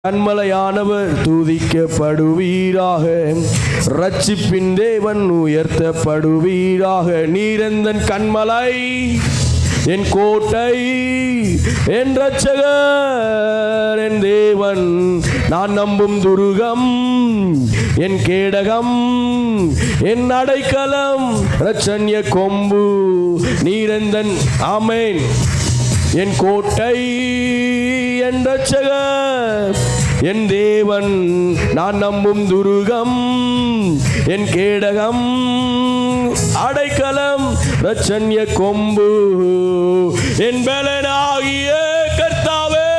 கன்மலையானவர் துதிக்கப்படுவீராக. ரட்சிப்பின் தேவன் உயர்த்தப்படுவீராக. நீரெந்தன் கன்மலை, என் கோட்டை, என் இரட்சகர், என் தேவன், நான் நம்பும் துருகம், என் கேடகம், என் அடைக்கலம், இரட்சண்ய கொம்பு. நீரெந்தன் ஆமென். என் கோட்டை, என் இரட்சகர், என் தேவன், நான் நம்பும் துருகம், என் கேடகம், அடைக்கலம், இரட்சண்ய கொம்பு. என் பலனாகிய கர்த்தாவே,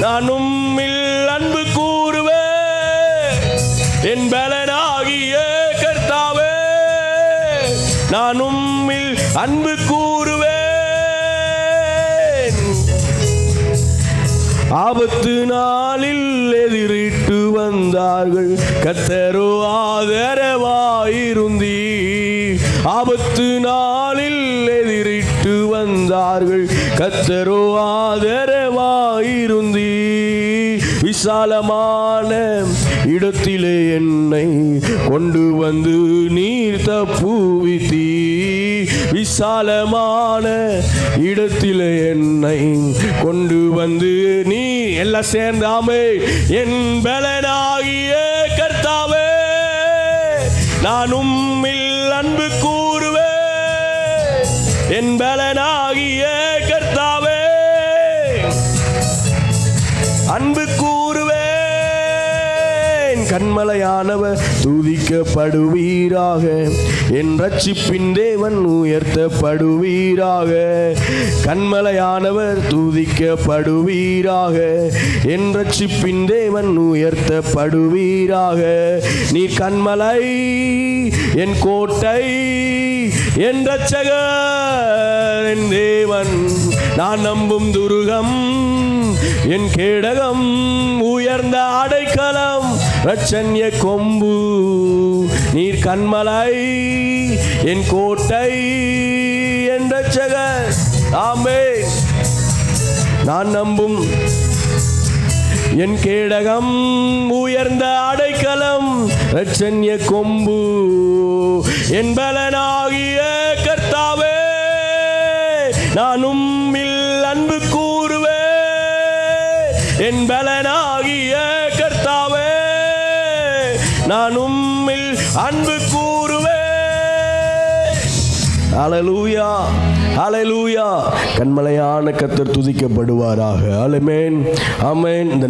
நான் உம்மில் அன்பு கூறுவேன். என் பலனாகிய கர்த்தாவே, நான் உம்மில் அன்பு கூறுவேன். ஆபத்து நாளில் எதிரிட்டு வந்தார்கள், கர்த்தரோ ஆதரவாயிருந்தீர். ஆபத்து நாளில் எதிரிட்டு வந்தார்கள், கர்த்தரோ ஆதரவாயிருந்தீர். விசாலமான இடத்திலே என்னை கொண்டு வந்து நீர் தப்புவித்தீர். விசாலமான இடத்திலே என்னை கொண்டு வந்து நீ எல்லாம் சேர்ந்தாமே. என் பலனாகிய கர்த்தாவே, நான் உம்மில் அன்பு கூறுவேன். என் பலனாகிய கர்த்தாவே, அன்பு கூறுவேன். கன்மலையானவர் துதிக்கப்படுவீராக. என் ரட்சிப்பின் தேவன் உயர்த்தப்படுவீராக. கன்மலையானவர் துதிக்கப்படுவீராக. என் ரட்சிப்பின் தேவன் உயர்த்தப்படுவீராக. நீர் கன்மலை, என் கோட்டை, என் இரட்சகர், என் தேவன், நான் நம்பும் துருகம், என் கேடகம், உயர்ந்த அடைக்கலம், இரட்சண்ய கொம்பு. நீர் கன்மலை, என் கோட்டை, என் இரட்சகர். ஆமென். நான் நம்பும் என் கேடகம், உயர்ந்த அடைக்கலம், இரட்சண்ய கொம்பு. என் பலனாகிய கர்த்தாவே, நான் உம்மில் அன்பு கூறுவேன். என் பலனாகிய கர்த்தாவே, நான் உம்மில் அன்பு கூறுவேன். ஹல்லேலூயா, ஹல்லேலூயா. கன்மலையான கர்த்தர் துதிக்கப்படுவாராக. ஆமென், ஆமென்.